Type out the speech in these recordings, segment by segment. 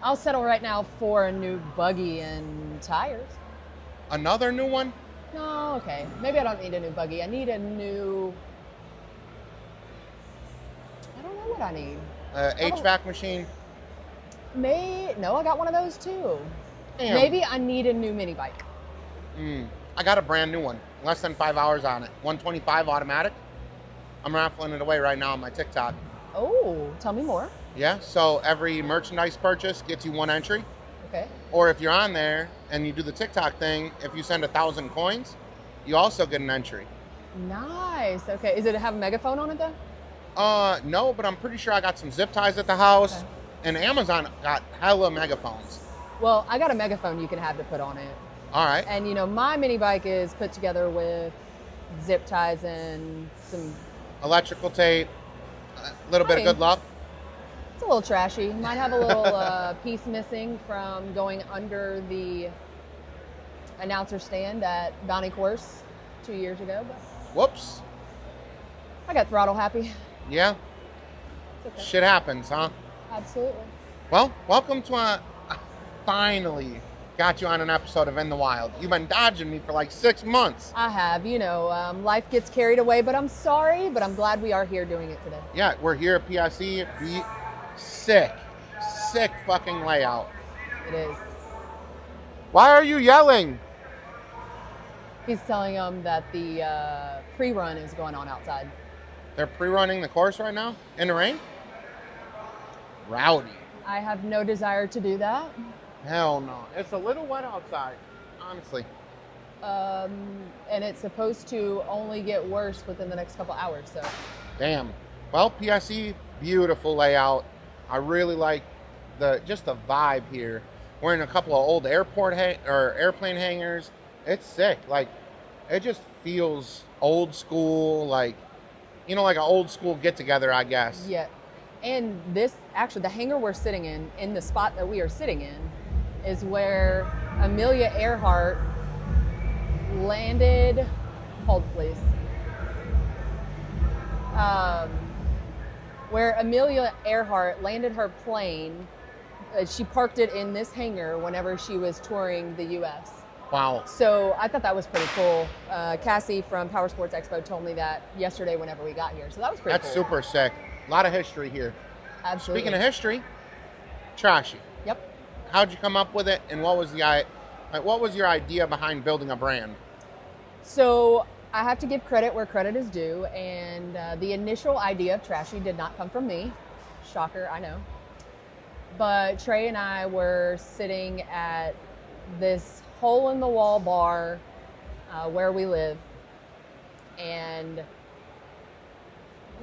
I'll settle right now for a new buggy and tires. Another new one? No, okay. Maybe I don't need a new buggy. I need a new... I don't know what I need. HVAC machine? No, I got one of those too. Damn. Maybe I need a new mini bike. I got a brand new one. Less than 5 hours on it. 125 automatic. I'm raffling it away right now on my TikTok. Oh, tell me more. Yeah, so every merchandise purchase gets you 1 entry. Okay. Or if you're on there and you do the TikTok thing, if you send 1,000 coins, you also get an entry. Nice. Okay. Is it have a megaphone on it though? No, but I'm pretty sure I got some zip ties at the house. Okay. And Amazon got hella megaphones. Well, I got a megaphone you can have to put on it. All right. And you know, my mini bike is put together with zip ties and some electrical tape, a little bit of good luck. It's a little trashy. Might have a little piece missing from going under the announcer stand at Bounty Course 2 years ago. But whoops. I got throttle happy. Yeah. It's okay. Shit happens, huh? Absolutely. Well, welcome to finally got you on an episode of In the Wild. You've been dodging me for like 6 months. I have. You know, life gets carried away, but I'm sorry, but I'm glad we are here doing it today. Yeah, we're here at PIC. Sick fucking layout. It is. Why are you yelling? He's telling them that the pre-run is going on outside. They're pre-running the course right now? In the rain? Rowdy. I have no desire to do that. Hell no. It's a little wet outside, honestly. And it's supposed to only get worse within the next couple hours, so. Damn. Well, PIC, beautiful layout. I really like just the vibe here. We're in a couple of old airplane hangars. It's sick. Like, it just feels old school, like, you know, like an old school get together, I guess. Yeah. And this, actually, the hangar we're sitting in the spot that we are sitting in, is where Amelia Earhart landed. Hold, please. Where Amelia Earhart landed her plane. She parked it in this hangar whenever she was touring the U.S. Wow. So I thought that was pretty cool. Cassie from Power Sports Expo told me that yesterday whenever we got here. So that was pretty cool. That's super sick. A lot of history here. Absolutely. Speaking of history, Trashy. Yep. How'd you come up with it, and what was your idea behind building a brand? So I have to give credit where credit is due, and the initial idea of Trashy did not come from me. Shocker, I know. But Trey and I were sitting at this hole-in-the-wall bar where we live, and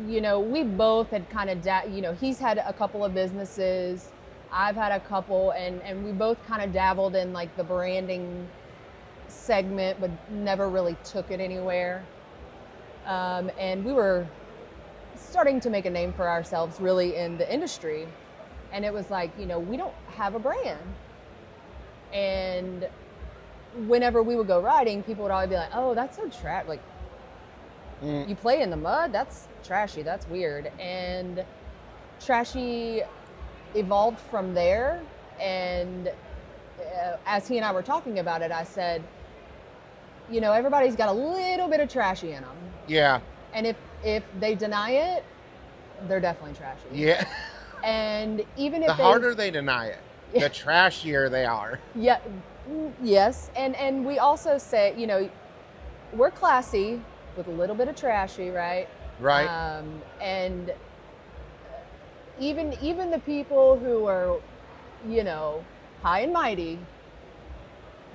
you know, we both had kind of, you know, he's had a couple of businesses, I've had a couple, and we both kind of dabbled in like the branding segment, but never really took it anywhere. And we were starting to make a name for ourselves really in the industry. And it was like, you know, we don't have a brand. And whenever we would go riding, people would always be like, oh, that's so trashy. Like, you play in the mud? That's trashy. That's weird. And Trashy evolved from there. And as he and I were talking about it, I said, you know, everybody's got a little bit of trashy in them. Yeah. And if they deny it, they're definitely trashy. Yeah. And even if the harder they deny it, the trashier they are. Yeah. Yes. And we also say, you know, we're classy with a little bit of trashy, right? Right. And even the people who are, you know, high and mighty,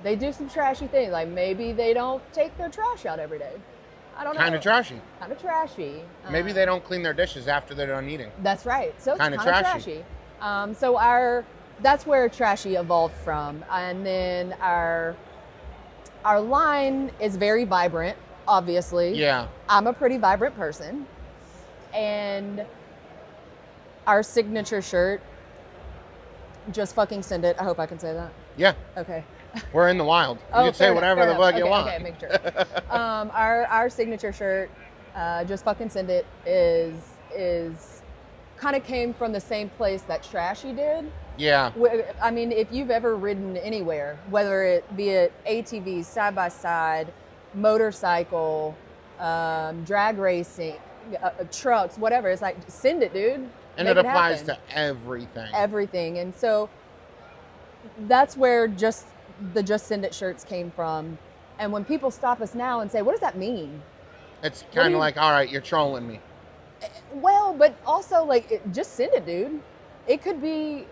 they do some trashy things. Like maybe they don't take their trash out every day. I don't know. Kind of trashy. Kind of trashy. Maybe they don't clean their dishes after they're done eating. That's right. So it's kind of trashy. So that's where Trashy evolved from. And then our line is very vibrant, obviously. Yeah. I'm a pretty vibrant person. And our signature shirt, just fucking send it. I hope I can say that. Yeah. Okay. We're in the wild. You can say whatever the fuck you want. Okay, make sure. Our signature shirt, just fucking send it, is kind of came from the same place that Trashy did. Yeah. I mean, if you've ever ridden anywhere, whether it be it ATVs, side by side, motorcycle, drag racing, trucks, whatever, it's like, send it, dude. And Make it applies happen. to everything. Everything. And so that's where the Just Send It shirts came from. And when people stop us now and say, what does that mean? It's kind of like, all right, you're trolling me. Well, but also, like, just send it, dude. It could be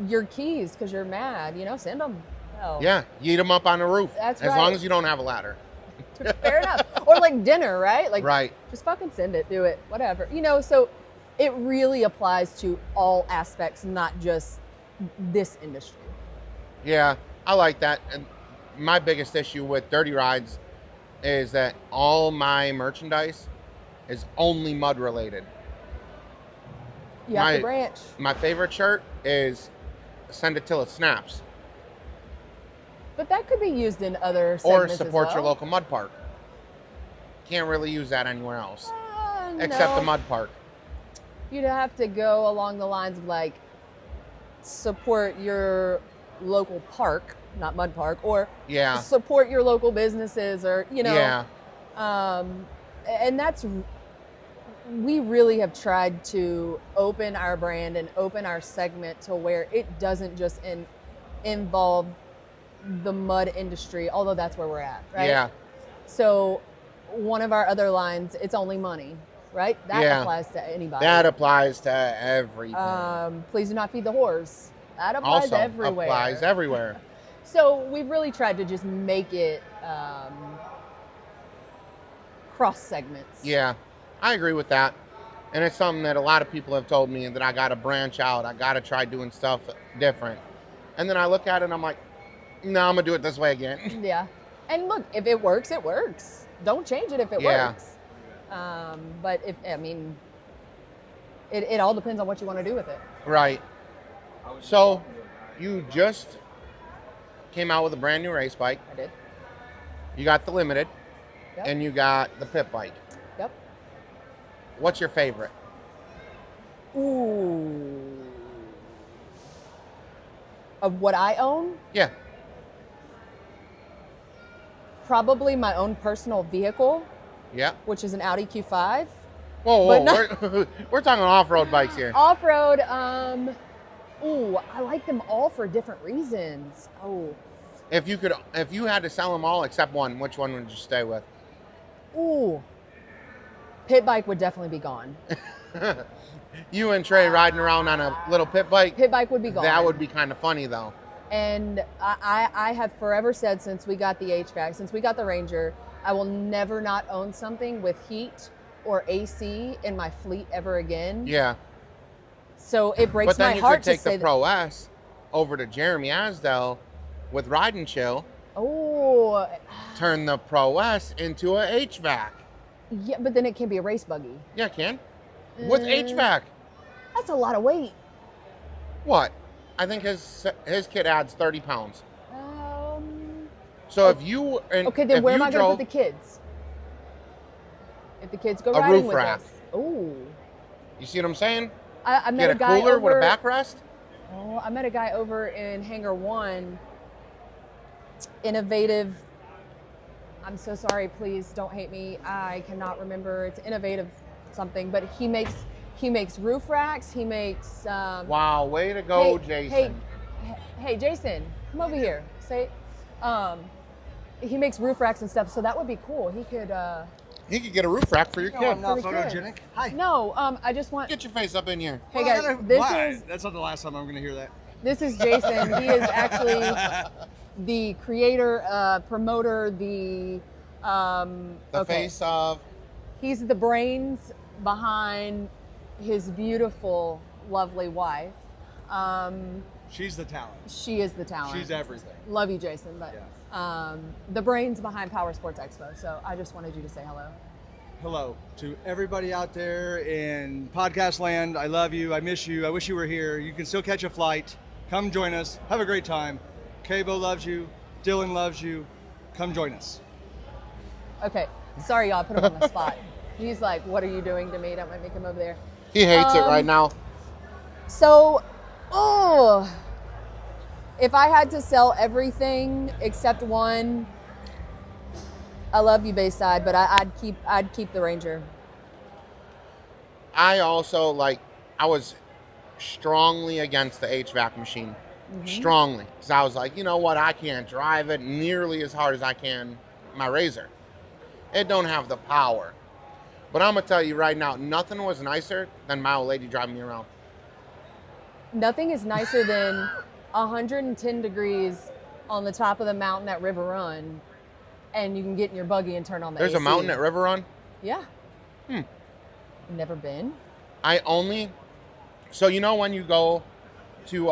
your keys because you're mad, send them. Hell. Yeah, yeet them up on the roof. That's as right. long as you don't have a ladder. Fair enough. Or like dinner, right? Like, right. Just fucking send it, do it, whatever. So it really applies to all aspects, not just this industry. Yeah, I like that. And my biggest issue with Dirty Rides is that all my merchandise is only mud related. You have to branch. My favorite shirt is Send It Till It Snaps. But that could be used in other Or segments support as your well. local mud park. Can't really use that anywhere else. Except No. the mud park. You'd have to go along the lines of like support your local park, not mud park, or Yeah. support your local businesses, or Yeah. And we really have tried to open our brand and open our segment to where it doesn't just involve the mud industry, although that's where we're at, right? Yeah. So one of our other lines, it's only money, right? That applies to anybody. That applies to everything. Please do not feed the whores. That applies Also everywhere. applies everywhere. So we've really tried to just make it cross segments. Yeah, I agree with that. And it's something that a lot of people have told me that I got to branch out. I got to try doing stuff different. And then I look at it and I'm like, no, I'm going to do it this way again. Yeah. And look, if it works, it works. Don't change it if it works. But it all depends on what you want to do with it. Right. So you just came out with a brand new race bike. I did. You got the Limited. Yep. And you got the pit bike. Yep. What's your favorite? Ooh. Of what I own? Yeah. Probably my own personal vehicle, Yeah. which is an Audi Q5. Whoa. We're talking off-road bikes here. Off-road, I like them all for different reasons. Oh. If you had to sell them all except one, which one would you stay with? Ooh. Pit bike would definitely be gone. You and Trey riding around on a little pit bike? Pit bike would be gone. That would be kind of funny, though. And I have forever said, since we got the HVAC, since we got the Ranger, I will never not own something with heat or AC in my fleet ever again. Yeah. So it breaks my heart to say But then you could take the Pro S over to Jeremy Asdell with Ride and Chill. Oh. Turn the Pro S into a HVAC. Yeah, but then it can be a race buggy. Yeah, it can. With HVAC. That's a lot of weight. What? I think his kit adds 30 pounds. So if you... Okay, then where am I going to put the kids? If the kids go riding roof with rack. us. Ooh. You see what I'm saying? I met Get a guy cooler over, with a backrest? Oh, I met a guy over in Hangar 1. Innovative. I'm so sorry. Please don't hate me. I cannot remember. It's Innovative something, but he makes roof racks. He makes. Wow, way to go, Jason. Hey, Jason, come over here. Say, he makes roof racks and stuff. So that would be cool. He could get a roof rack for your kid. I'm not photogenic. Hi. No, I just want. Get your face up in here. Hey guys, That's not the last time I'm going to hear that. This is Jason. He is actually the creator, promoter, the face of. He's the brains behind his beautiful, lovely wife. She's the talent. She is the talent. She's everything. Love you, Jason. But the brains behind Power Sports Expo. So I just wanted you to say hello. Hello to everybody out there in podcast land. I love you. I miss you. I wish you were here. You can still catch a flight. Come join us. Have a great time. Cabo loves you. Dylan loves you. Come join us. Okay. Sorry, y'all. I put him on the spot. He's like, what are you doing to me? Don't make me come over there. He hates it right now. So Oh, if I had to sell everything except one, I love you, Bayside, but I'd keep the Ranger. I also I was strongly against the HVAC machine. Strongly. Because I was like, you know what? I can't drive it nearly as hard as I can my Razor. It don't have the power. But I'm going to tell you right now, nothing was nicer than my old lady driving me around. Nothing is nicer than 110 degrees on the top of the mountain at River Run, and you can get in your buggy and turn on the There's AC. a mountain at River Run? Yeah. Never been? So you know when you go to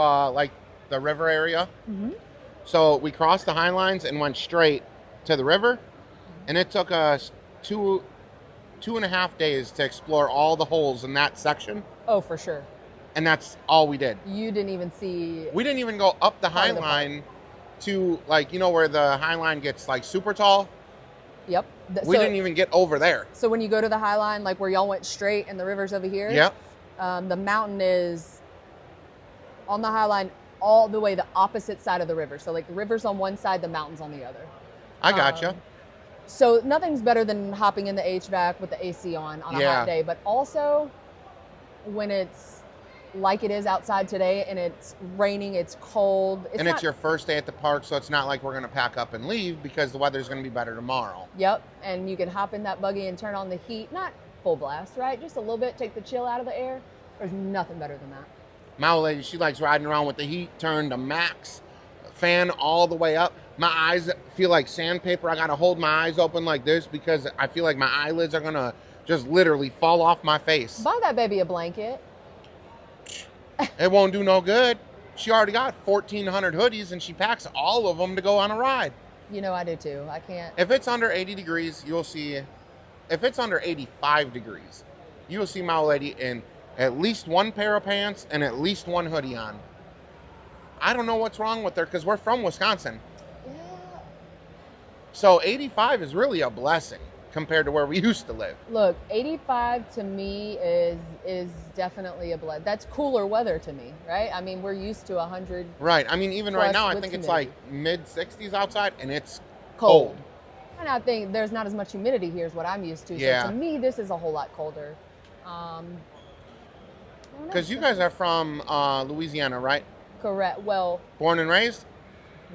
the river area? So we crossed the High Lines and went straight to the river, and it took us 2.5 days to explore all the holes in that section. Oh, for sure. And that's all we did. You didn't even see... We didn't even go up the High Line to, where the High Line gets, super tall. Yep. We didn't even get over there. So when you go to the High Line, where y'all went straight and the river's over here? Yep. The mountain is on the High Line all the way the opposite side of the river. So, the river's on one side, the mountain's on the other. I gotcha. So nothing's better than hopping in the HVAC with the AC on a hot day. But also, when it's like it is outside today and it's raining, it's cold. It's your first day at the park, so it's not like we're going to pack up and leave because the weather's going to be better tomorrow. Yep, and you can hop in that buggy and turn on the heat. Not full blast, right? Just a little bit, take the chill out of the air. There's nothing better than that. My old lady, she likes riding around with the heat turned to max, fan all the way up. My eyes feel like sandpaper. I got to hold my eyes open like this because I feel like my eyelids are going to just literally fall off my face. Buy that baby a blanket. It won't do no good. She already got 1,400 hoodies and she packs all of them to go on a ride. You know I do too. I can't. If it's under 80 degrees, you'll see. If it's under 85 degrees, you'll see my old lady in at least one pair of pants and at least one hoodie on. I don't know what's wrong with her because we're from Wisconsin. Yeah. So 85 is really a blessing compared to where we used to live. Look, 85 to me is definitely a blessing. That's cooler weather to me, right? I mean, we're used to 100. Right. I mean, even right now, I think it's mid 60s outside and it's cold. And I think there's not as much humidity here as what I'm used to. Yeah. So to me, this is a whole lot colder. Because you guys are from Louisiana, right? Correct. Well, born and raised?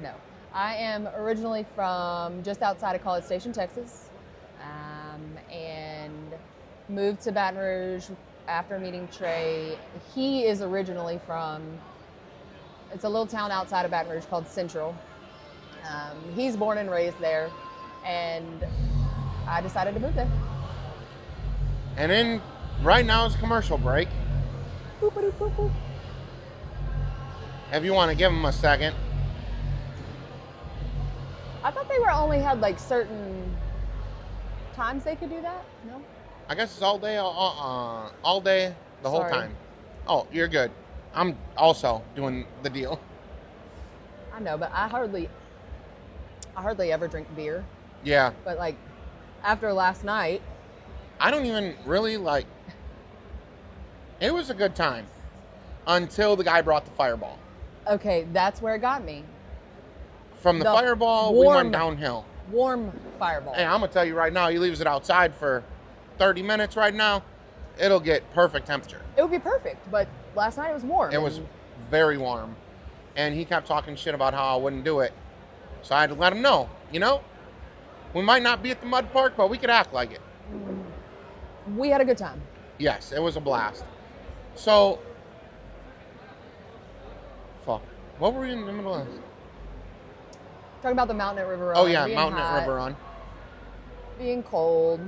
No. I am originally from just outside of College Station, Texas, and moved to Baton Rouge after meeting Trey. He is originally from, it's a little town outside of Baton Rouge called Central. He's born and raised there, and I decided to move there. And then right now is commercial break. Boop-a-doop, boop, boop. If you want to give them a second. I thought they were only had certain times they could do that. No. I guess it's all day, the whole time. Oh, you're good. I'm also doing the deal. I know, but I hardly ever drink beer. Yeah. But after last night, I don't even really it was a good time until the guy brought the Fireball. Okay, that's where it got me. From the Fireball, we went downhill. Warm Fireball. Hey, I'm going to tell you right now, he leaves it outside for 30 minutes right now, it'll get perfect temperature. It would be perfect, but last night it was warm. It was very warm. And he kept talking shit about how I wouldn't do it. So I had to let him know, we might not be at the mud park, but we could act like it. We had a good time. Yes, it was a blast. So, fuck. What were we in the middle of? Talking about the mountain at River Run. Oh, yeah, mountain at River Run. Being cold.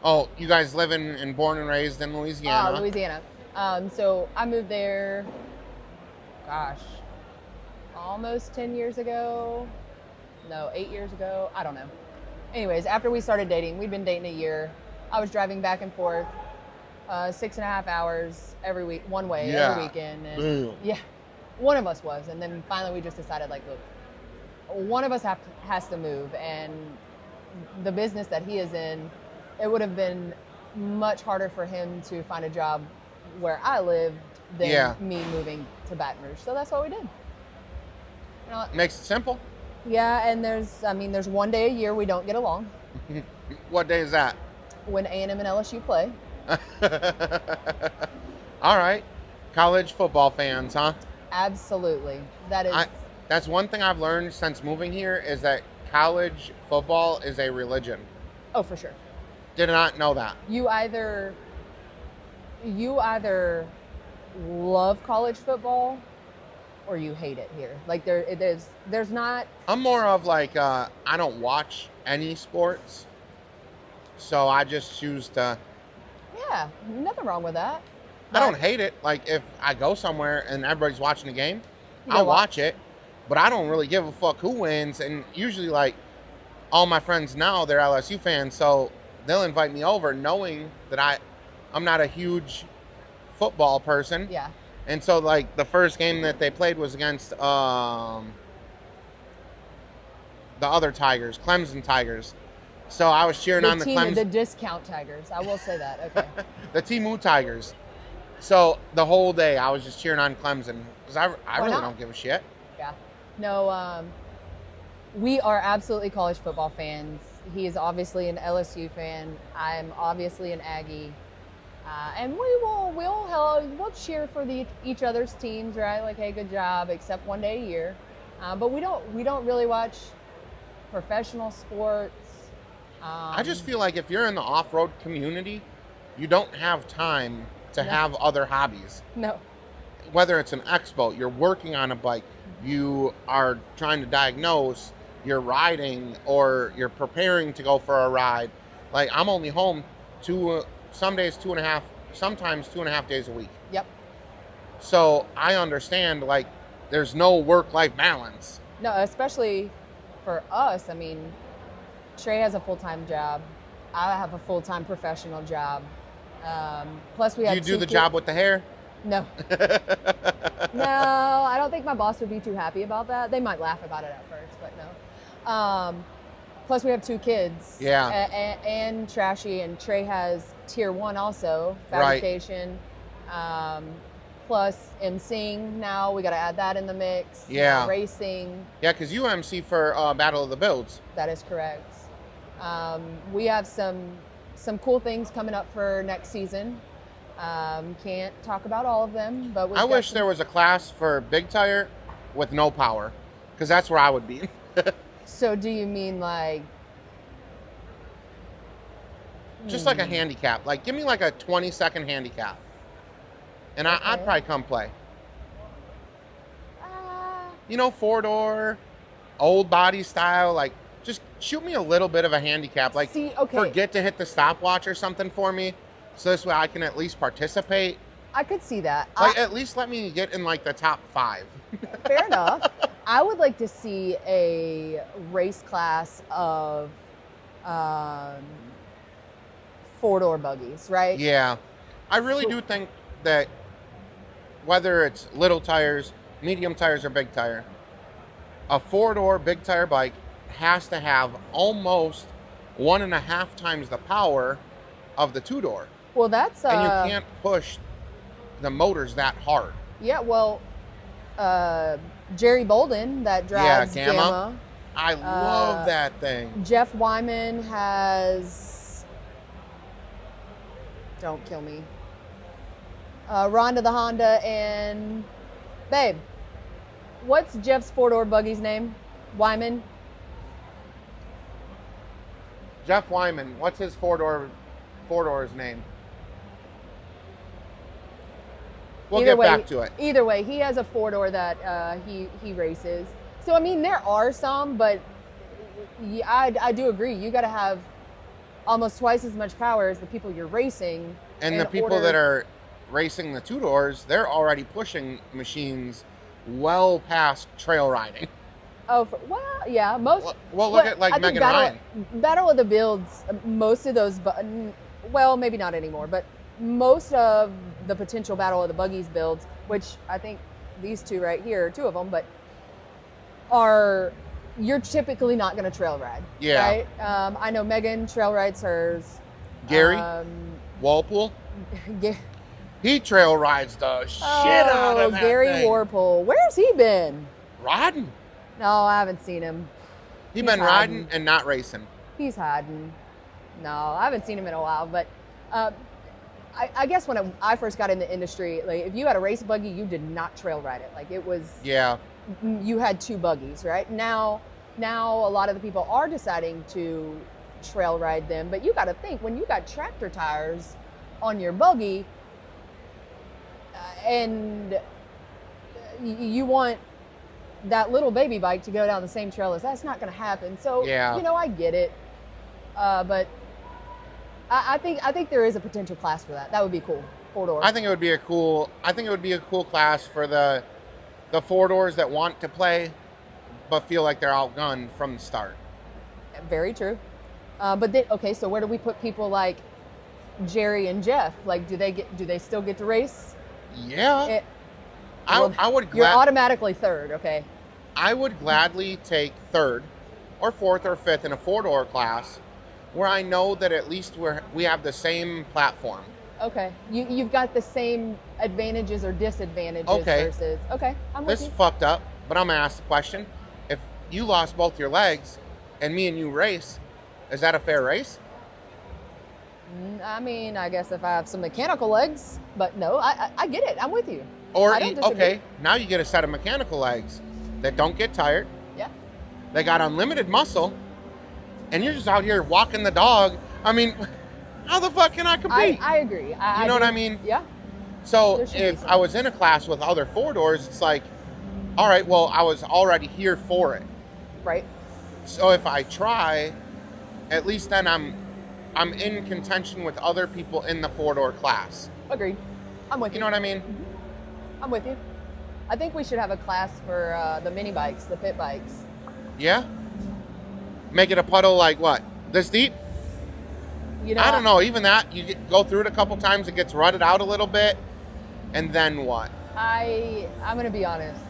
Oh, you guys live and born and raised in Louisiana. Louisiana. So I moved there, almost 10 years ago. No, 8 years ago. I don't know. Anyways, after we started dating, we'd been dating a year. I was driving back and forth 6.5 hours every week, one way, every weekend. And yeah, one of us was. And then finally we just decided, look, one of us has to move. And the business that he is in, it would have been much harder for him to find a job where I lived than Yeah. me moving to Baton Rouge. So that's what we did. You know, Makes it simple. yeah, and there's one day a year we don't get along What day is that? when A&M and LSU play. All right. College football fans, huh? Absolutely. That is That's one thing I've learned since moving here is that college football is a religion. oh, for sure. Did not know that. You either love college football or you hate it here. Like there's not. I'm more of like I don't watch any sports, so I just choose to. Yeah, nothing wrong with that. I don't hate it. Like if I go somewhere and everybody's watching the game, You I'll know what? watch it, but I don't really give a fuck who wins. And usually, like all my friends now, they're LSU fans, so they'll invite me over, knowing that I'm not a huge football person. Yeah. And so, like, the first game that they played was against the other Tigers, Clemson Tigers. So I was cheering on the Clemson. The discount Tigers. I will say that. Okay. The Timu Tigers. So the whole day I was just cheering on Clemson because I really don't give a shit. Yeah. No, we are absolutely college football fans. He is obviously an LSU fan. I'm obviously an Aggie. And we'll cheer for each other's teams, right? Like, hey, good job, except one day a year. But we don't really watch professional sports. I just feel like if you're in the off-road community, you don't have time to No. have other hobbies. No. Whether it's an expo, you're working on a bike, you are trying to diagnose, you're riding, or you're preparing to go for a ride. Like, I'm only home some days 2.5, sometimes 2.5 days a week. Yep. So I understand, like, there's no work-life balance. No, especially for us. I mean, Trey has a full-time job. I have a full-time professional job. Plus, we have Do you do the kids. job with the hair? No. No, I don't think my boss would be too happy about that. They might laugh about it at first, but no. Plus, we have 2 kids. Yeah. And Trashy, and Trey has Tier 1 also, Right. fabrication. Plus emceeing now. We got to add that in the mix. Yeah. Racing. Yeah, because you MC for Battle of the Builds. That is correct. We have some cool things coming up for next season. Can't talk about all of them, but I wish there was a class for big tire with no power, because that's where I would be. So do you mean like... Just like a handicap. Like, give me like a 20-second handicap. And I'd Okay. probably come play. Uh, You know, 4-door, old body style. Like, just shoot me a little bit of a handicap. Like, See, okay. forget to hit the stopwatch or something for me, so this way I can at least participate. I could see that. Like, at least let me get in like the top 5. Fair enough. I would like to see a race class of 4-door buggies, right? Yeah. I really do think that whether it's little tires, medium tires, or big tire, a 4-door big tire bike has to have almost 1.5 times the power of the 2-door. Well, that's... And you can't push the motors that hard. Yeah, well, Jerry Bolden, that drives Gamma. Gamma. I love that thing. Jeff Wyman has... Don't kill me. Rhonda the Honda and... Babe, what's Jeff's 4-door buggy's name? Wyman? Jeff Wyman, what's his 4-door's name? We'll Either get way, back to it. Either way, he has a 4-door that he races. So, I mean, there are some, but I do agree. You got to have almost twice as much power as the people you're racing. And in the people order- that are racing the 2-doors, they're already pushing machines well past trail riding. Oh, well, yeah. Most. Well, look at like I think Megan Ryan. Battle of the Builds, most of those, well, maybe not anymore, but most of the potential Battle of the Buggies builds, which I think these 2 right here, 2 of them, but you're typically not going to trail ride. Yeah. Right? I know Megan trail rides hers. Gary? Walpole? He trail rides the shit out of that Gary thing. Warple. Where's he been? Riding. No, I haven't seen him. He's He's been riding and not racing. He's hiding. No, I haven't seen him in a while. But I guess when I first got in the industry, like if you had a race buggy, you did not trail ride it. Like it was. Yeah. You had two buggies, right? Now a lot of the people are deciding to trail ride them, but you got to think when you got tractor tires on your buggy, and you want that little baby bike to go down the same trail as that's not going to happen. So yeah. I get it, but I think there is a potential class for that. That would be cool. 4-door. I think it would be a cool class for the 4-doors that want to play, but feel like they're outgunned from the start. Very true. But then, okay, so where do we put people like Jerry and Jeff? Like, do they still get to race? Yeah. I would. You're automatically third, okay? I would gladly take third, or fourth, or fifth in a 4-door class, where I know that at least we have the same platform. Okay, you've got the same advantages or disadvantages versus. Okay, I'm with you. This fucked up, but I'm gonna ask the question: if you lost both your legs, and me and you race, is that a fair race? I mean, I guess if I have some mechanical legs, but no, I get it. I'm with you. Or okay, now you get a set of mechanical legs that don't get tired. Yeah. They got unlimited muscle, and you're just out here walking the dog. I mean, how the fuck can I compete? I agree. You know what I mean? Yeah. So if I was in a class with other 4-doors, it's like, all right, well, I was already here for it. Right. So if I try, at least then I'm in contention with other people in the 4-door class. Agreed. I'm with you. You know what I mean? Mm-hmm. I'm with you. I think we should have a class for the mini bikes, the pit bikes. Yeah? Make it a puddle like what? This deep? I don't know. Even that, you go through it a couple times, it gets rutted out a little bit, and then what? I'm going to be honest.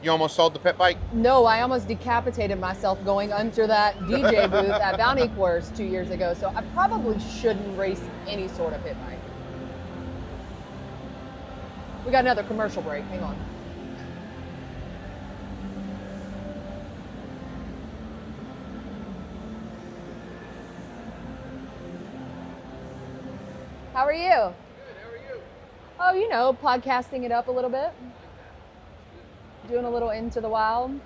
You almost sold the pit bike? No, I almost decapitated myself going under that DJ booth at Bounty Course 2 years ago, so I probably shouldn't race any sort of pit bike. We got another commercial break. Hang on. How are you? Good, how are you? Oh, podcasting it up a little bit. Doing a little Into the Wild.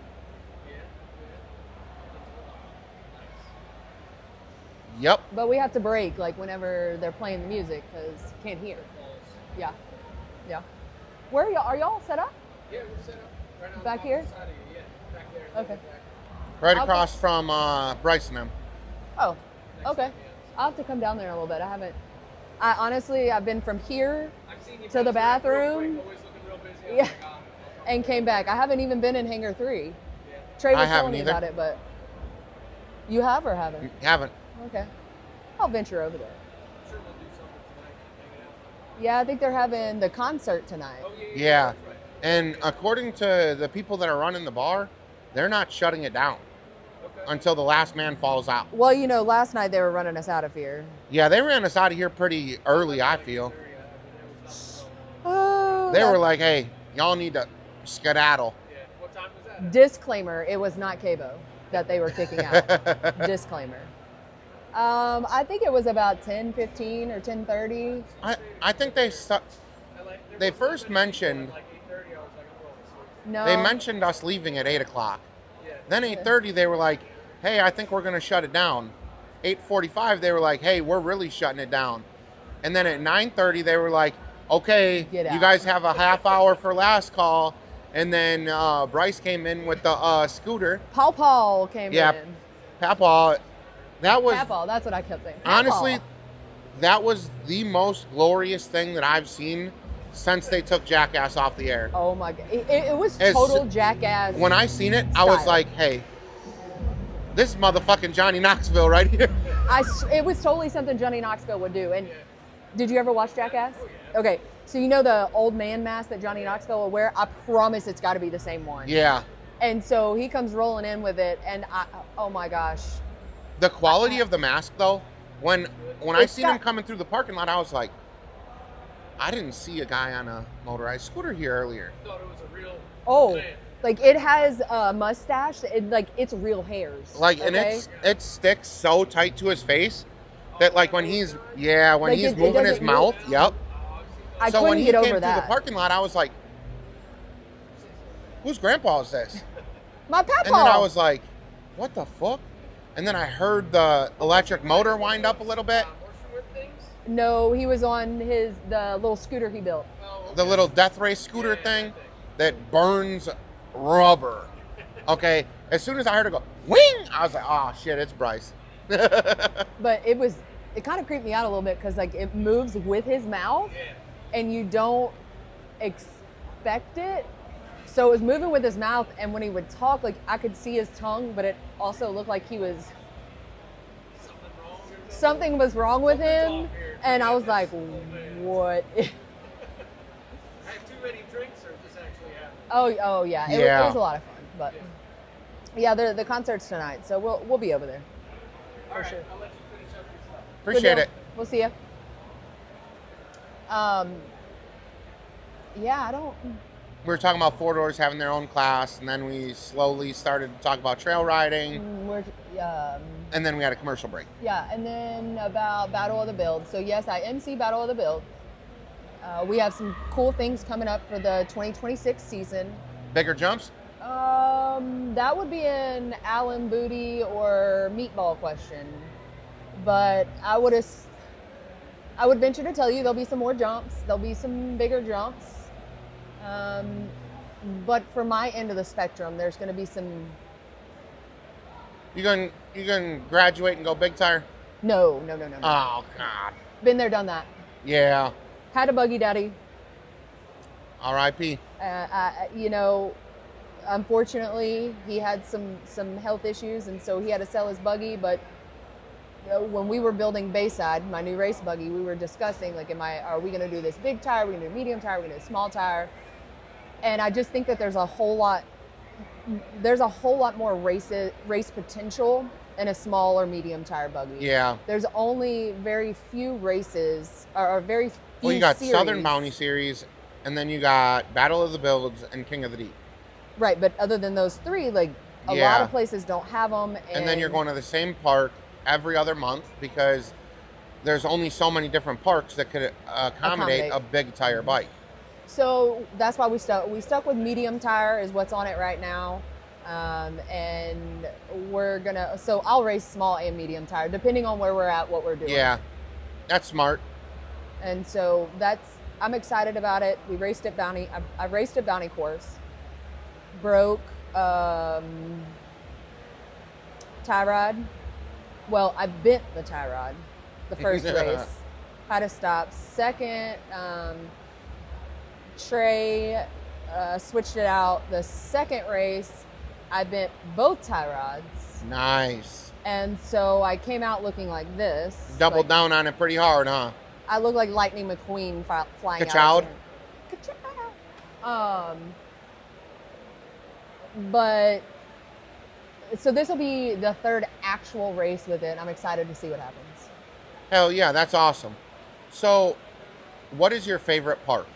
Yep. But we have to break like whenever they're playing the music because you can't hear. Yeah. Yeah. Where are y'all? Are y'all set up? Yeah, we're set up right now. Back here? Yeah, back there. Okay. Right across from Bryson. Oh, okay. I'll have to come down there in a little bit. I've been from here to the bathroom. Always looking real busy. Yeah. And came back. I haven't even been in Hangar 3. Yeah. Trey was telling me about it, but you have or haven't? Haven't. Okay. I'll venture over there. I'm sure we'll do something tonight. Hang out. Yeah, I think they're having the concert tonight. Oh, Yeah. That's right. And according to the people that are running the bar, they're not shutting it down until the last man falls out. Well, last night they were running us out of here. Yeah, they ran us out of here pretty early, I feel. Oh, They were like, hey, y'all need to skedaddle. Yeah. What time was that? Disclaimer, it was not Cabo that they were kicking out. Disclaimer. I think it was about 10:15 or 10:30. I think they first mentioned, Like 8:30, I was like, I'm rolling asleep. No. they mentioned us leaving at 8 o'clock. Yeah. Then 8:30, they were like, hey, I think we're going to shut it down. 8:45, they were like, hey, we're really shutting it down. And then at 9:30, they were like, okay, Get out. you guys have a half hour for last call. And then Bryce came in with the scooter. Paul came Yeah. in. Papa, that was, Paul, that's what I kept saying. honestly, that was the most glorious thing that I've seen since they took Jackass off the air. Oh my God. It was As- total Jackass. When I seen it, I was Style. like, hey, this is motherfucking Johnny Knoxville right here. It was totally something Johnny Knoxville would do. And did you ever watch Jackass? Oh, yeah. Okay. So the old man mask that Johnny Knoxville will wear? I promise it's got to be the same one. Yeah. And so he comes rolling in with it, and oh my gosh. The quality of the mask, though, when I It's seen him got- coming through the parking lot, I was like, I didn't see a guy on a motorized scooter here earlier. I thought it was a real Oh, man. like it has a mustache. It's real hairs. Like, and okay? it sticks so tight to his face that like when he's when Like, he's it moving his doesn't mouth, move. yep. I So when couldn't he get came over through the that. parking lot, I was like, whose grandpa is this? My papa. And then I was like, what the fuck? And then I heard the electric motor wind up a little bit. Motion with things? No, he was on the little scooter he built. Oh, okay. The little death race scooter thing that burns rubber. Okay. As soon as I heard it go, wing, I was like, oh shit, it's Bryce. But it kind of creeped me out a little bit because like it moves with his mouth, Yeah. and you don't expect it. So it was moving with his mouth, and when he would talk, like I could see his tongue, but it also looked like he was Something wrong. something was wrong with him, Something's off here. and I was like, Oh, man. what? I had too many drinks, or this actually happened? Oh yeah, it Yeah. was a lot of fun, but yeah, the concert's tonight, so we'll be over there. All right, sure. I'll let you finish up your stuff. Good Appreciate deal. it. We'll see ya. Yeah, I don't. We were talking about four doors having their own class, and then we slowly started to talk about trail riding, We're, and then we had a commercial break. yeah, and then about Battle of the Build. So yes, I MC Battle of the Build. We have some cool things coming up for the 2026 season. Bigger jumps? That would be an Allen Booty or meatball question, but I would venture to tell you there'll be some more jumps. There'll be some bigger jumps. But for my end of the spectrum, there's going to be some. You gonna graduate and go big tire? No. Oh God. Been there, done that. Yeah. Had a buggy daddy. R.I.P. Unfortunately, he had some health issues, and so he had to sell his buggy. But when we were building Bayside, my new race buggy, we were discussing like, are we going to do this big tire? Are we going to do medium tire? Are we going to do small tire? And I just think that there's a whole lot more race potential in a small or medium tire buggy. Yeah. There's only very few races, or very few Well, you got series. Southern Bounty Series, and then you got Battle of the Builds and King of the Deep. Right, but other than those three, like a Yeah. lot of places don't have them. And then you're going to the same park every other month because there's only so many different parks that could accommodate a big tire bike. So that's why we stuck with medium tire is what's on it right now, and so I'll race small and medium tire depending on where we're at, what we're doing. Yeah, that's smart. And so I'm excited about it. We raced at Bounty. I raced at Bounty course. Broke tie rod. Well, I bent the tie rod the first race. Had to stop. Second, Trey switched it out. The second race, I bent both tie rods. Nice. And so I came out looking like this. Doubled like, down on it pretty hard, huh? I look like Lightning McQueen flying Ka-chowed? out. Ka-chow. But so this will be the third actual race with it. I'm excited to see what happens. Hell yeah, that's awesome. So, what is your favorite park?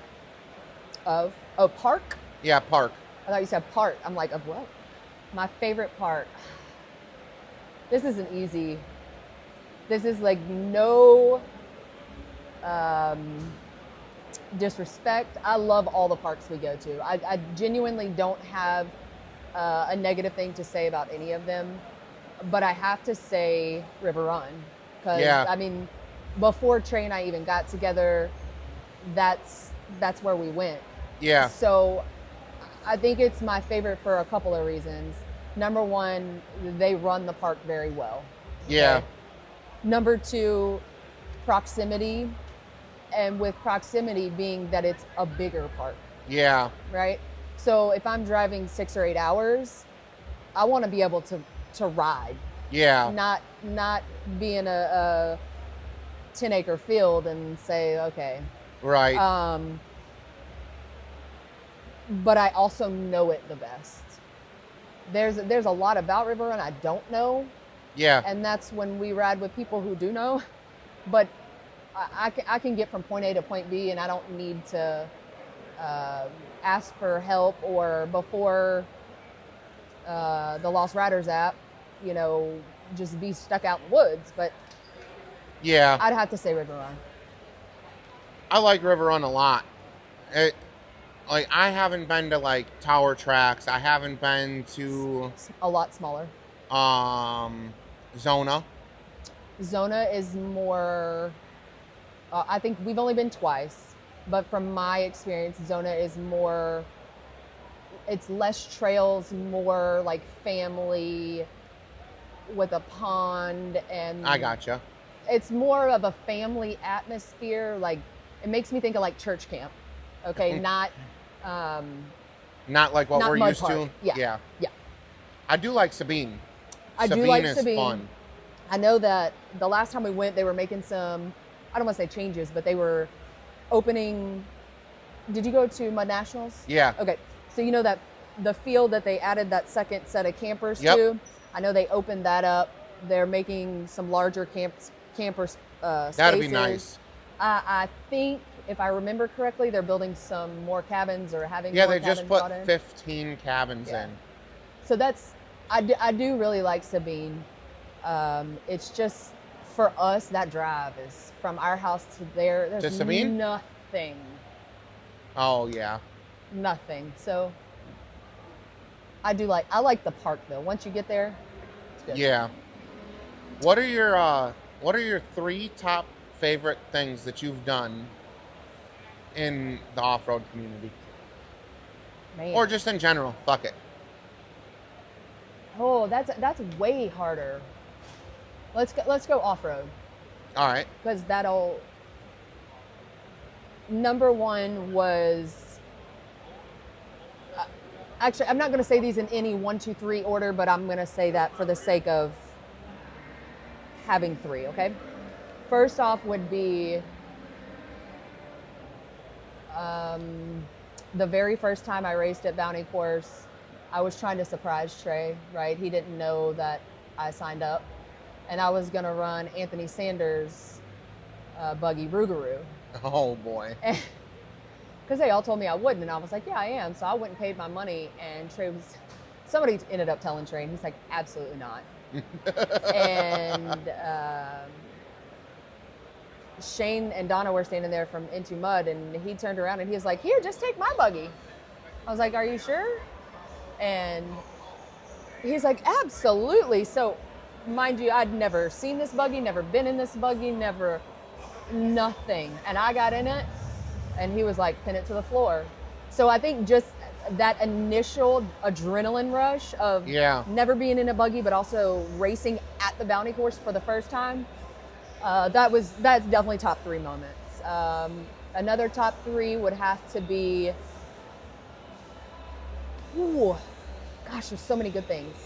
Park? Yeah, park. I thought you said part. I'm like, of what? My favorite park. This isn't easy. This is like no disrespect. I love all the parks we go to. I genuinely don't have a negative thing to say about any of them, but I have to say River Run because Yeah. I mean, before Trey and I even got together, that's where we went. Yeah. So I think it's my favorite for a couple of reasons. Number one, they run the park very well. Yeah. Okay? Number two, proximity, and with proximity being that it's a bigger park, Yeah. right? So if I'm driving 6 or 8 hours, I want to be able to ride, Yeah. not be in a 10-acre field and say, okay. Right. But I also know it the best. There's a lot about River Run I don't know, Yeah. and that's when we ride with people who do know. but I can get from point A to point B, and I don't need to ask for help, or before the Lost Riders app, you know, just be stuck out in the woods. But Yeah. I'd have to say River Run. I like River Run a lot. Like, I haven't been to, like, Tower Tracks. I haven't been to A lot smaller. Zona. Zona is more, I think we've only been twice, but from my experience, Zona is more, it's less trails, more like family with a pond, and I gotcha. it's more of a family atmosphere. Like, it makes me think of like church camp. Okay, not Not like what not we're mud used park. to. Yeah. I do like Sabine. I do Sabine like is Sabine. fun. I know that the last time we went, they were making some, I don't want to say changes, but they were opening. Did you go to Mud Nationals? Yeah. Okay. So you know that the field that they added that second set of campers Yep. to, I know they opened that up. They're making some larger camper spaces. That'd be nice. I think, if I remember correctly, they're building some more cabins or having Yeah, more they just cabins put brought in. 15 cabins Yeah. in. So that's, I do really like Sabine. It's just, for us, that drive is from our house to there. There's To Sabine? nothing. Oh, yeah. Nothing. So I like the park though. Once you get there, it's good. Yeah. What are your 3 top favorite things that you've done in the off-road community? Man. Or just in general? Fuck it. Oh, that's way harder. Let's go off road, All right. because that'll. Number one was. Actually, I'm not going to say these in any 1, 2, 3 order, but I'm going to say that for the sake of having 3. Okay. First off would be the very first time I raced at Bounty Course. I was trying to surprise Trey, right? He didn't know that I signed up, and I was gonna run Anthony Sanders' buggy Rougarou. Oh, boy. Because they all told me I wouldn't, and I was like, yeah, I am. So I went and paid my money, and somebody ended up telling Trey, and he's like, absolutely not. And Shane and Donna were standing there from Into Mud, and he turned around and he was like, here, just take my buggy. I was like, are you sure? And he's like, absolutely. So, mind you, I'd never seen this buggy, never been in this buggy, nothing. And I got in it, and he was like, pin it to the floor. So I think just that initial adrenaline rush of never being in a buggy, but also racing at the Bounty Course for the first time, that's definitely top 3 moments. Another top 3 would have to be, gosh, there's so many good things.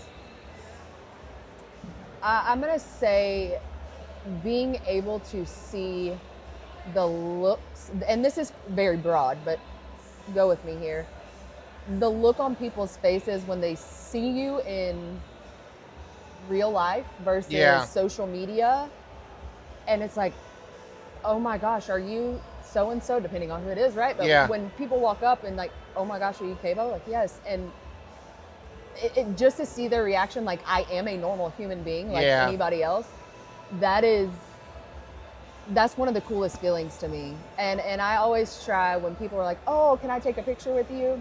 I'm gonna say being able to see the looks, and this is very broad, but go with me here. The look on people's faces when they see you in real life versus social media. And it's like, oh my gosh, are you so-and-so, depending on who it is, right? But when people walk up and like, oh my gosh, are you Cabo? Like, yes. And it just to see their reaction, like I am a normal human being like anybody else, that's one of the coolest feelings to me. And I always try, when people are like, oh, can I take a picture with you?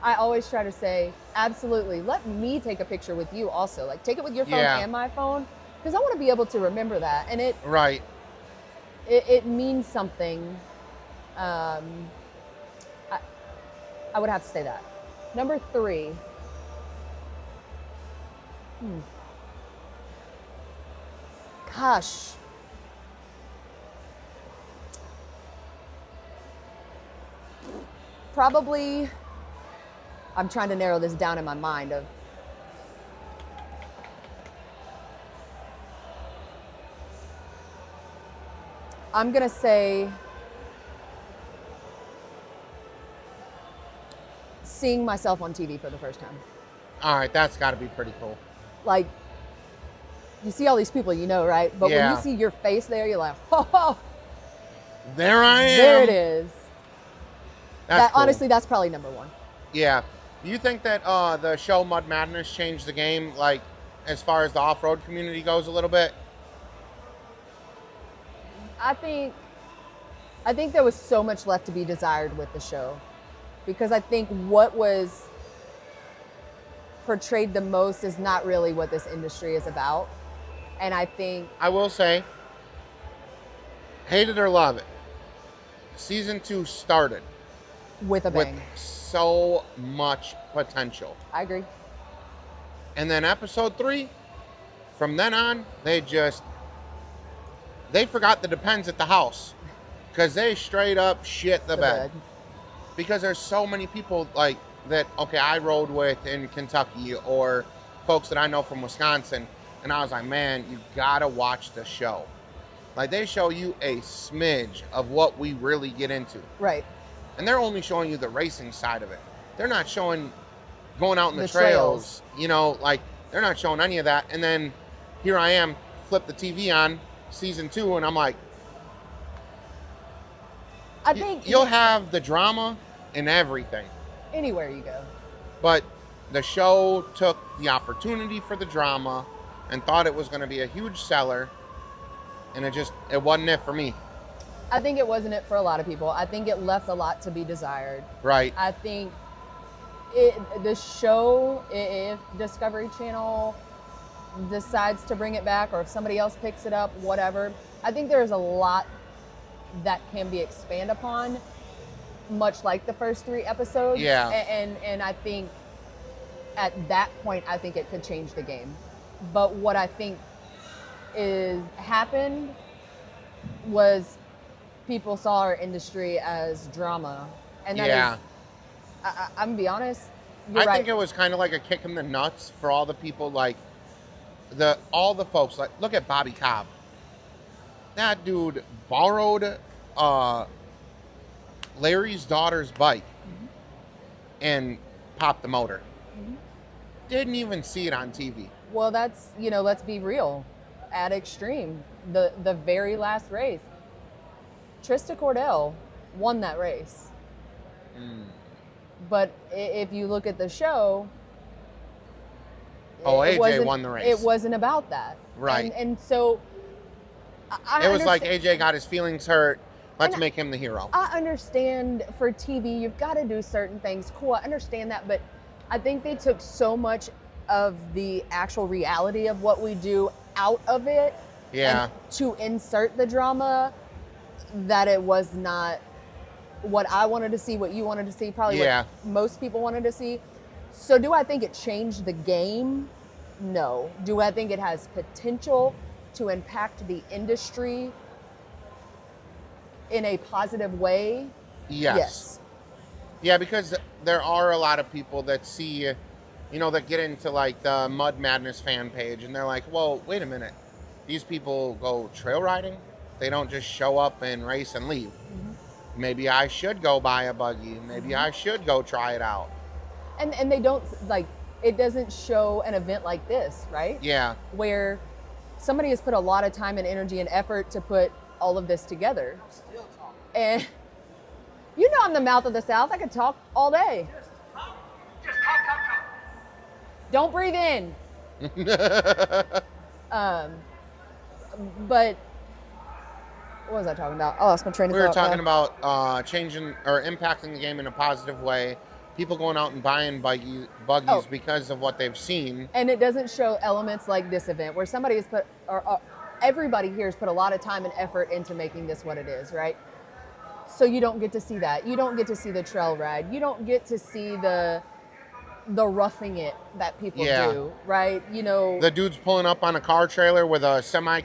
I always try to say, absolutely, let me take a picture with you also. Like, take it with your phone and my phone, because I want to be able to remember that. And it means something. I would have to say that. Number 3. Gosh. Probably, I'm trying to narrow this down in my mind of, I'm going to say seeing myself on TV for the first time. All right, that's got to be pretty cool. Like, you see all these people, you know, right? But when Yeah. you see your face there, you're like, oh, There I am. there it is. That's cool. Honestly, that's probably number one. Yeah. Do you think that the show Mud Madness changed the game, like, as far as the off-road community goes a little bit? I think there was so much left to be desired with the show, because I think what was portrayed the most is not really what this industry is about. And I think I will say, hate it or love it, season 2 started with a with bang. so much potential. I agree. And then episode 3, from then on, they forgot the depends at the house, because they straight up shit the bed. Because there's so many people like that, okay, I rode with in Kentucky, or folks that I know from Wisconsin, and I was like, man, you gotta watch the show. Like, they show you a smidge of what we really get into. Right. And they're only showing you the racing side of it. They're not showing going out in the trails. you know, like, they're not showing any of that. And then here I am, flip the TV on, season 2, and I'm like, I think you'll have the drama and everything. Anywhere you go. But the show took the opportunity for the drama and thought it was going to be a huge seller, and it wasn't it for me. I think it wasn't it for a lot of people. I think it left a lot to be desired. Right. I think the show, if Discovery Channel decides to bring it back, or if somebody else picks it up, whatever, I think there's a lot that can be expanded upon, much like the first 3 episodes. Yeah. And I think at that point, I think it could change the game. But what I think happened was people saw our industry as drama. And that Yeah. is, I'm gonna be honest, you're I right. think it was kind of like a kick in the nuts for all the people, like all the folks. Like, look at Bobby Cobb. That dude borrowed Larry's daughter's bike and popped the motor. Didn't even see it on TV. Well, that's, let's be real. At Extreme, the very last race, Trista Cordell won that race. But if you look at the show, AJ won the race. It wasn't about that. Right. And so I it was like understand- AJ got his feelings hurt. Let's And make him the hero. I understand for TV, you've got to do certain things. Cool, I understand that. But I think they took so much of the actual reality of what we do out of it. Yeah. And to insert the drama, that it was not what I wanted to see, what you wanted to see, probably Yeah. what most people wanted to see. So do I think it changed the game? No. Do I think it has potential to impact the industry in a positive way? Yes. Yeah, because there are a lot of people that see, that get into like the Mud Madness fan page, and they're like, well, wait a minute. These people go trail riding? They don't just show up and race and leave. Maybe I should go buy a buggy. Maybe I should go try it out. And they don't, it doesn't show an event like this, right? Yeah. Where somebody has put a lot of time and energy and effort to put all of this together. And I'm the mouth of the South. I could talk all day. Just talk. Don't breathe in. But what was I talking about? I lost my train of thought. We were talking about changing or impacting the game in a positive way. People going out and buying buggies because of what they've seen. And it doesn't show elements like this event where somebody has put, or everybody here has put a lot of time and effort into making this what it is, right? So you don't get to see that. You don't get to see the trail ride. You don't get to see the roughing it that people do, right? The dude's pulling up on a car trailer with a semi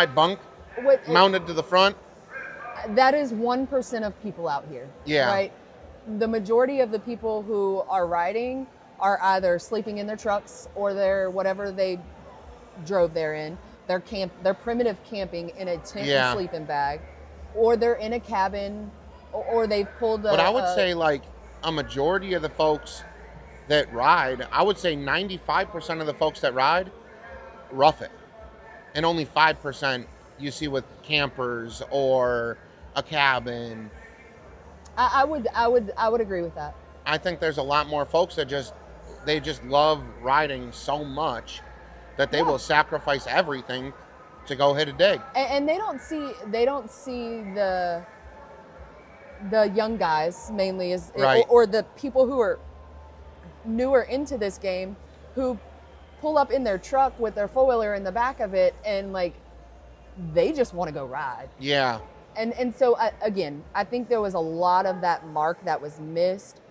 bunk mounted to the front. That is 1% of people out here. Yeah. Right? The majority of the people who are riding are either sleeping in their trucks or they're whatever they drove there in. They're primitive camping in a tent and sleeping bag, or they're in a cabin, or they've pulled But I would say like a majority of the folks that ride, I would say 95% of the folks that ride rough it, and only 5% you see with campers or a cabin. I would agree with that. I think there's a lot more folks that they just love riding so much that they Yeah. will sacrifice everything to go hit a dig. And they don't see the young guys mainly as Right. or the people who are newer into this game who pull up in their truck with their four-wheeler in the back of it and like they just want to go ride. Yeah. And so again, I think there was a lot of that mark that was missed.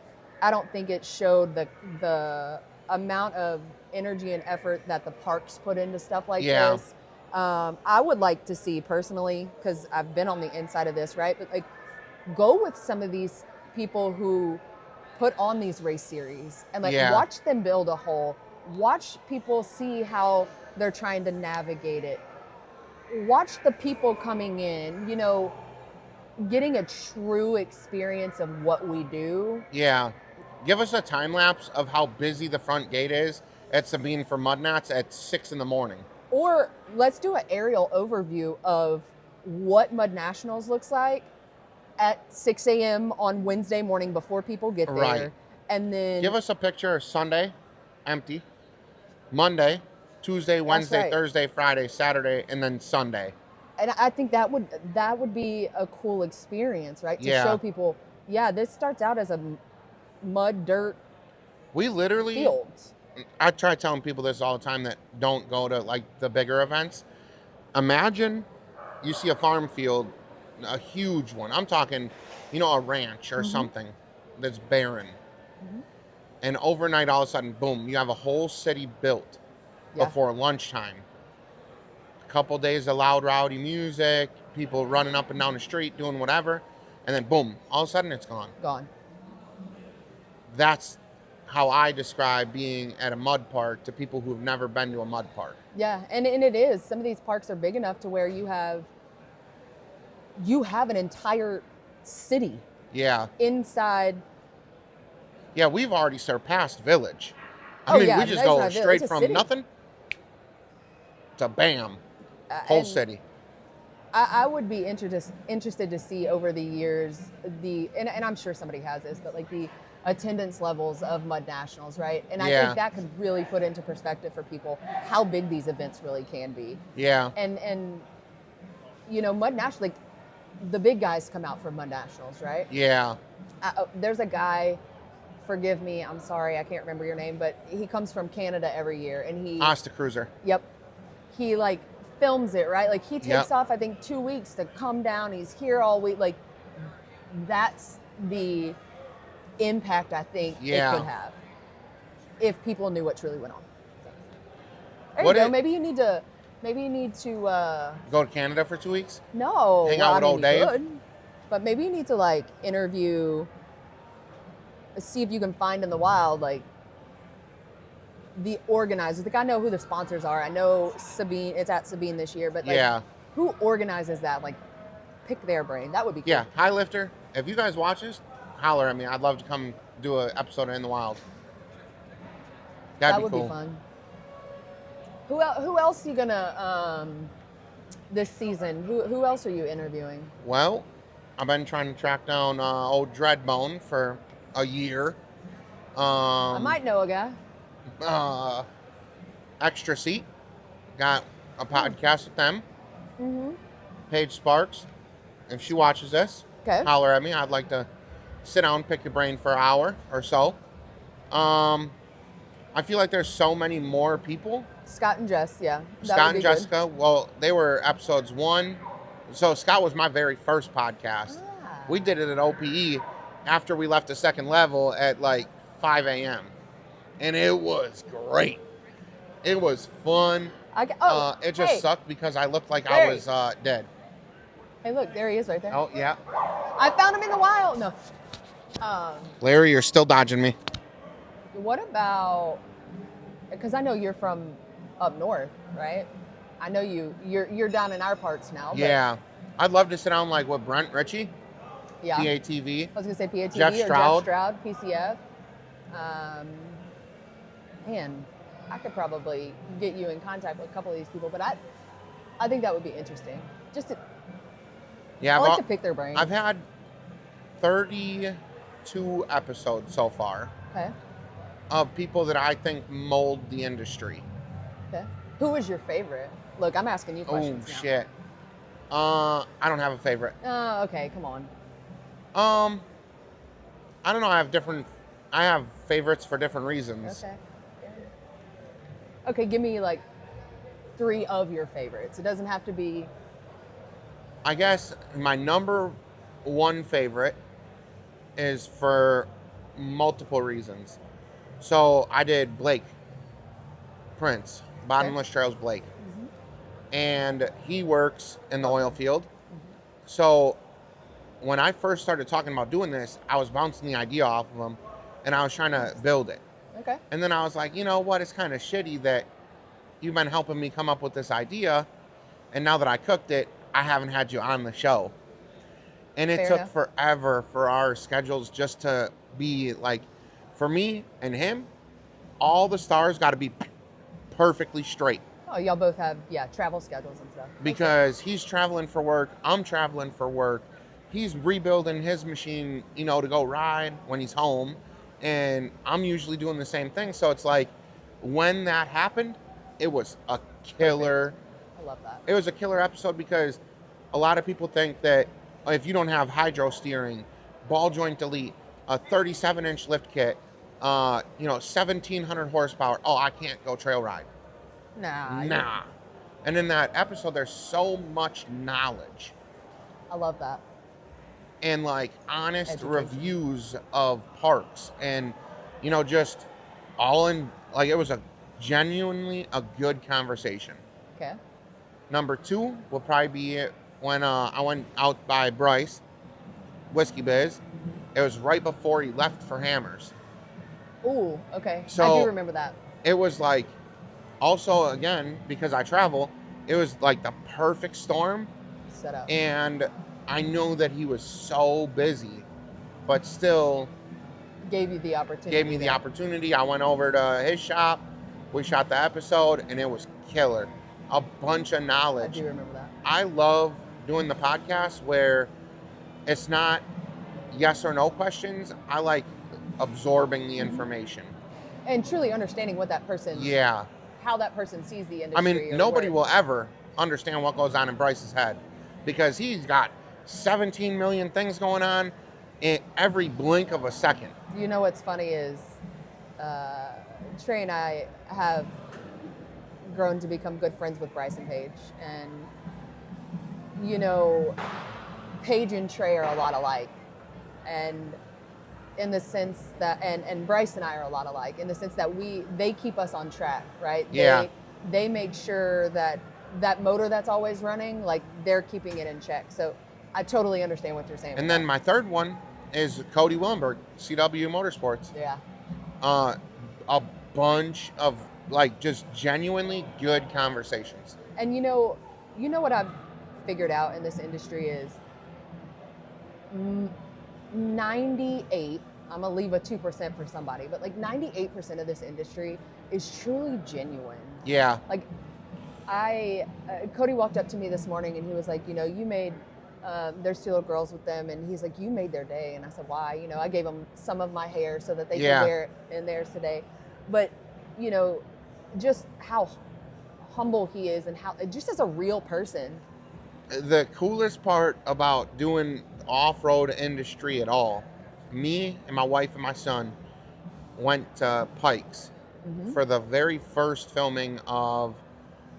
I don't think it showed the amount of energy and effort that the parks put into stuff like Yeah. this. I would like to see personally, because I've been on the inside of this, right? But like, go with some of these people who put on these race series and like Yeah. watch them build a hole. Watch people see how they're trying to navigate it. Watch the people coming in, you know, getting a true experience of what we do. Yeah. Give us a time lapse of how busy the front gate is at Sabine for Mud Knots at 6 in the morning. Or let's do an aerial overview of what Mud Nationals looks like at 6 a.m. on Wednesday morning before people get there. Right. And then Give us a picture of Sunday, empty, Monday, Tuesday, Wednesday, right. Thursday, Friday, Saturday, and then Sunday. and I think that would be a cool experience, right? To Yeah. show people, yeah, this starts out as a mud dirt We literally, fields. I try telling people this all the time that don't go to like the bigger events. Imagine you see a farm field, a huge one. I'm talking, you know, a ranch or something that's barren. And overnight, all of a sudden, boom, you have a whole city built Yeah. before lunchtime. A couple days of loud, rowdy music, people running up and down the street doing whatever. And then boom, all of a sudden it's gone. Gone. That's how I describe being at a mud park to people who've never been to a mud park. Yeah, and it is. Some of these parks are big enough to where you have an entire city Yeah. inside. Yeah, we've already surpassed Village. I Oh, mean, yeah, we just that's go not Village, straight it's a from city. nothing to bam, whole And city. I would be interested to see over the years and I'm sure somebody has this, but like the attendance levels of Mud Nationals, right? And I Yeah. think that could really put into perspective for people how big these events really can be. Yeah. And you know, Mud Nationals, like the big guys come out for Mud Nationals, right? Yeah. There's a guy, forgive me, I'm sorry, I can't remember your name, but he comes from Canada every year, and he, Asta Cruiser. yep, he like films it, right? Like he takes Yep. off, I think 2 weeks to come down. He's here all week. Like that's the impact I think Yeah. it could have if people knew what truly went on. There What you go. it- Maybe you need to. Go to Canada for 2 weeks? No. Hang well, out I with mean, old you Dave? could, but maybe you need to like interview, see if you can find in the wild like the organizers. Like I know who the sponsors are. I know Sabine. It's at Sabine this year, but like, Yeah. who organizes that? Like, pick their brain. That would be cool. Yeah. High Lifter, if you guys watch this, holler at me. I'd love to come do an episode of In the Wild. That'd That be would cool. be fun. Who else are you gonna this season? Who else are you interviewing? Well, I've been trying to track down old Dreadbone for a year. I might know a guy. Extra Seat. Got a podcast with them. Mm-hmm. Paige Sparks. If she watches this, Okay. holler at me. I'd like to sit down, pick your brain for an hour or so. I feel like there's so many more people. Scott and Jess, yeah. That Scott would and be good. Jessica, well, they were episodes 1. So Scott was my very first podcast. Ah. We did it at OPE after we left the second level at like 5 a.m. And it was great. It was fun. It just hey. sucked because I looked like Larry. I was dead. Hey, look, there he is right there. Oh, yeah. I found him in the wild. No. Larry, you're still dodging me. What about? Because I know you're from up north, right? I know you're down in our parts now. But Yeah. I'd love to sit down like with Brent Ritchie, Yeah. PATV. I was gonna say PATV Jeff or Stroud. Jeff Stroud, PCF. Man, I could probably get you in contact with a couple of these people, but I think that would be interesting. Just to, Yeah, I like to pick their brain. I've had 32 episodes so far Okay. of people that I think mold the industry. Okay. Who was your favorite? Look, I'm asking you questions now. Shit. I don't have a favorite. Oh, okay. Come on. I don't know. I have favorites for different reasons. Okay. Okay, give me like 3 of your favorites. It doesn't have to be. I guess my number 1 favorite is for multiple reasons. So I did Blake Prince, Bottomless Trails Blake. And he works in the oil field. So when I first started talking about doing this, I was bouncing the idea off of him and I was trying to build it. Okay. And then I was like, you know what? It's kind of shitty that you've been helping me come up with this idea. And now that I cooked it, I haven't had you on the show. And it took forever for our schedules just to be like, for me and him, all the stars got to be perfectly straight. Oh, y'all both have, travel schedules and stuff. Because he's traveling for work, I'm traveling for work. He's rebuilding his machine, to go ride when he's home. And I'm usually doing the same thing. So it's like, when that happened, it was a killer. I love that. It was a killer episode because a lot of people think that if you don't have hydro steering, ball joint delete, a 37-inch lift kit, 1,700 horsepower, I can't go trail ride. Nah. And in that episode, there's so much knowledge. I love that. And like honest Education. reviews of parks and, just all in, like it was genuinely a good conversation. Okay. Number 2 will probably be when I went out by Bryce, Whiskey Biz. It was right before he left for Hammers. Ooh, okay. So I do remember that. It was like, also again, because I travel, it was like the perfect storm. Set up. And I know that he was so busy, but still Gave you the opportunity. I went over to his shop. We shot the episode, and it was killer. A bunch of knowledge. I do remember that. I love doing the podcast where it's not yes or no questions. I like absorbing the information. And truly understanding what that person, how that person sees the industry. I mean, nobody will ever understand what goes on in Bryce's head because he's got 17 million things going on in every blink of a second. You know what's funny is Trey and I have grown to become good friends with Bryce and Paige. And, Paige and Trey are a lot alike. And in the sense that, and Bryce and I are a lot alike in the sense that they keep us on track, right? Yeah. They make sure that motor that's always running, like they're keeping it in check. So I totally understand what you're saying. And then my third one is Cody Willenberg, CW Motorsports. Yeah. A bunch of like just genuinely good conversations. And you know what I've figured out in this industry is 98, I'm gonna leave a 2% for somebody, but like 98% of this industry is truly genuine. Yeah. Like Cody walked up to me this morning and he was like, you made, there's 2 little girls with them, and he's like, you made their day. And I said, why? I gave them some of my hair so that they could wear it in theirs today. But, just how humble he is and how, just as a real person. The coolest part about doing off-road industry at all, me and my wife and my son went to Pikes for the very first filming of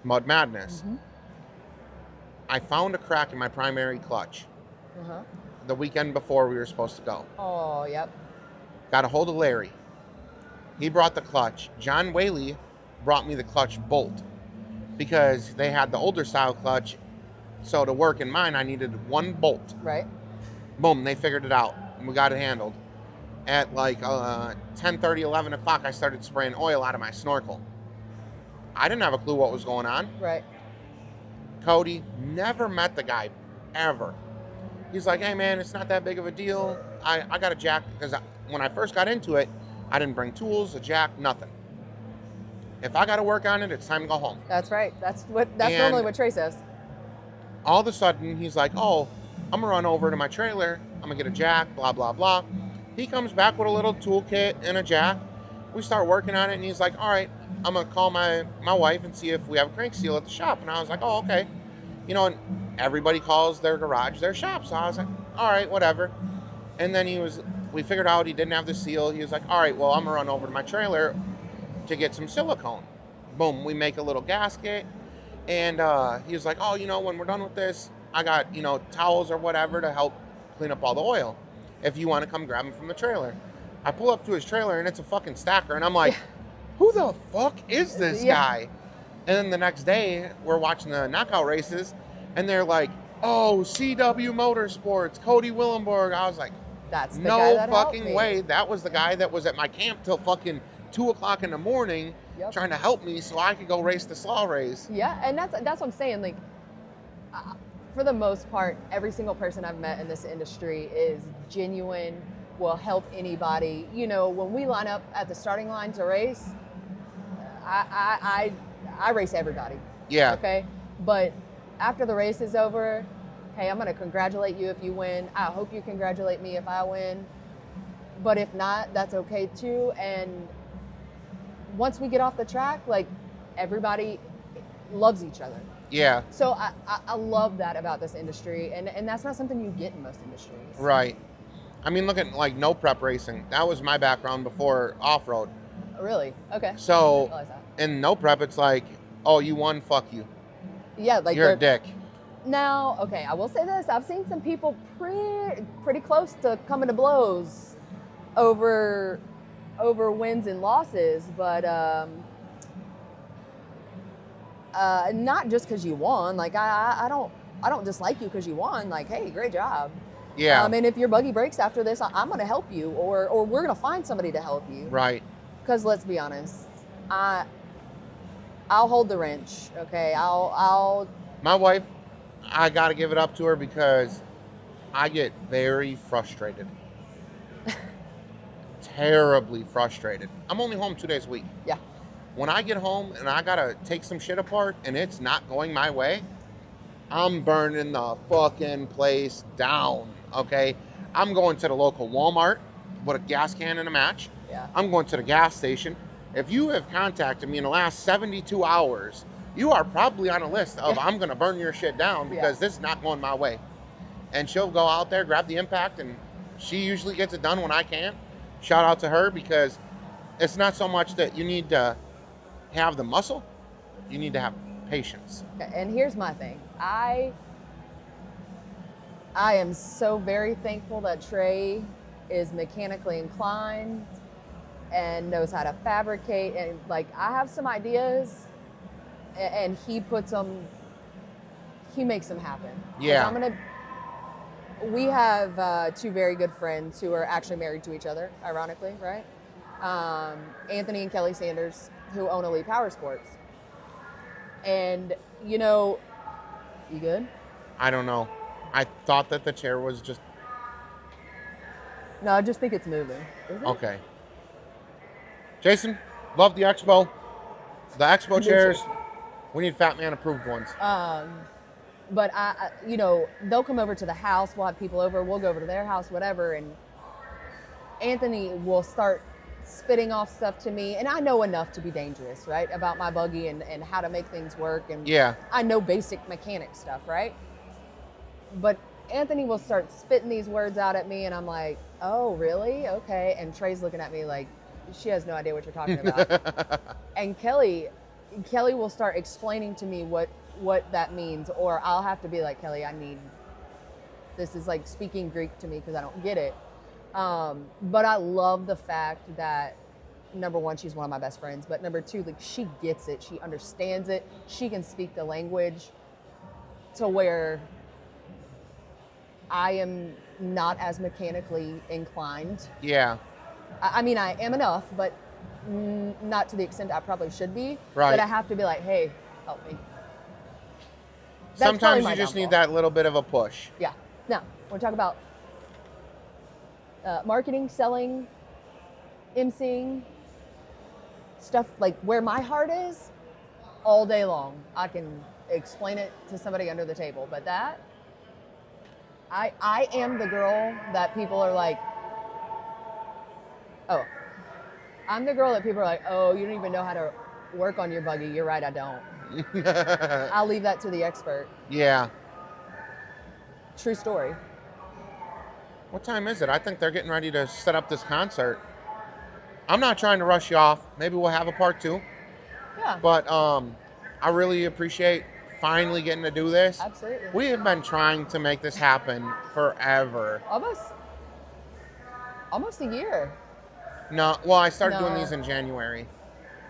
Mud Madness. I found a crack in my primary clutch the weekend before we were supposed to go. Oh, yep. Got a hold of Larry. He brought the clutch. John Whaley brought me the clutch bolt because they had the older style clutch. So to work in mine, I needed 1 bolt. Right. Boom, they figured it out and we got it handled. At like 10:30, 11 o'clock, I started spraying oil out of my snorkel. I didn't have a clue what was going on. Right. Cody, never met the guy, ever. He's like, hey man, it's not that big of a deal. I got a jack, because when I first got into it, I didn't bring tools, a jack, nothing. If I got to work on it, it's time to go home. That's right. That's And normally what Trey says. all of a sudden, he's like, oh, I'm going to run over to my trailer. I'm going to get a jack, blah, blah, blah. He comes back with a little toolkit and a jack. We start working on it, and he's like, all right, I'm going to call my wife and see if we have a crank seal at the shop. And I was like, oh, okay. You know, and everybody calls their garage their shop. So I was like, all right, whatever. And then we figured out he didn't have the seal. He was like, all right, well, I'm going to run over to my trailer to get some silicone. Boom, we make a little gasket. And he was like, oh, you know, when we're done with this, I got, you know, towels or whatever to help clean up all the oil. If you want to come grab them from the trailer. I pull up to his trailer, and it's a fucking stacker. And I'm like, who the fuck is this guy? And then the next day, we're watching the knockout races, and they're like, oh, CW Motorsports, Cody Willenborg. I was like, that's the no guy that fucking way. That was the guy that was at my camp till fucking 2 o'clock in the morning trying to help me so I could go race the slaw race. Yeah, and that's what I'm saying. Like, for the most part, every single person I've met in this industry is genuine, will help anybody. You know, when we line up at the starting line to race, I race everybody. Yeah. Okay? But after the race is over, hey, I'm going to congratulate you if you win. I hope you congratulate me if I win. But if not, that's okay too. And once we get off the track, like, everybody loves each other. Yeah. So I love that about this industry, and that's not something you get in most industries. Right. I mean, look at, like, no prep racing. That was my background before off-road. Really? Okay. So, I didn't realize that. in no prep, it's like, oh, you won, fuck you. Yeah, like, you're a dick. Now, okay, I will say this. I've seen some people pretty close to coming to blows over wins and losses, but not just because you won. Like, I don't dislike you because you won. Like, hey, great job. Yeah. And if your buggy breaks after this, I'm going to help you, or we're going to find somebody to help you. Right. Because let's be honest, I'll hold the wrench. Okay, I'll. My wife, I got to give it up to her because I get very frustrated. Terribly frustrated. I'm only home 2 days a week. Yeah. When I get home and I got to take some shit apart and it's not going my way, I'm burning the fucking place down, okay? I'm going to the local Walmart with a gas can and a match. Yeah. I'm going to the gas station. If you have contacted me in the last 72 hours, you are probably on a list of I'm going to burn your shit down because this is not going my way. And she'll go out there, grab the impact, and she usually gets it done when I can. Shout out to her, because it's not so much that you need to have the muscle, you need to have patience. Okay, and here's my thing. I am so very thankful that Trey is mechanically inclined and knows how to fabricate. And, like, I have some ideas, and he makes them happen. Yeah. We have two very good friends who are actually married to each other, ironically, right? Anthony and Kelly Sanders, who own Elite Power Sports. And, you know, you good? I don't know. I thought that the chair was just... No, I just think it's moving. Is it? Okay. Jason, love the Expo. The Expo chairs, we need Fat Man approved ones. But I, you know, they'll come over to the house. We'll have people over. We'll go over to their house, whatever. And Anthony will start spitting off stuff to me. And I know enough to be dangerous, right? About my buggy and how to make things work. And I know basic mechanic stuff, right? But Anthony will start spitting these words out at me. And I'm like, oh, really? Okay. And Trey's looking at me like, she has no idea what you're talking about. And Kelly will start explaining to me what that means, or I'll have to be like, Kelly, this is like speaking Greek to me because I don't get it. But I love the fact that, number one, she's one of my best friends, but number two, like, she gets it, she understands it, she can speak the language to where I am not as mechanically inclined. Yeah. I mean, I am enough, but not to the extent I probably should be. Right. But I have to be like, hey, help me. Sometimes you just need that little bit of a push. Yeah. Now, we're talking about marketing, selling, emceeing. stuff like where my heart is all day long. I can explain it to somebody under the table, but that I am the girl that people are like, oh, I'm the girl that people are like, oh, you don't even know how to work on your buggy. You're right, I don't. I'll leave that to the expert. Yeah. True story. What time is it? I think they're getting ready to set up this concert. I'm not trying to rush you off. Maybe we'll have a part 2. Yeah. But I really appreciate finally getting to do this. Absolutely. We have been trying to make this happen forever. Almost a year. No, well, I started doing No. these in January.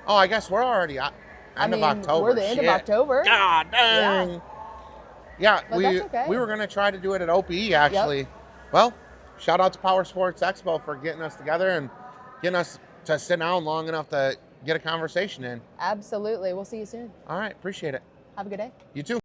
Oh, I guess we're already end of October. We're the end of Shit. October. God dang. Yeah, But that's okay. we were going to try to do it at OPE, actually. Yep. Well, shout out to Power Sports Expo for getting us together and getting us to sit down long enough to get a conversation in. Absolutely. We'll see you soon. All right, appreciate it. Have a good day. You too.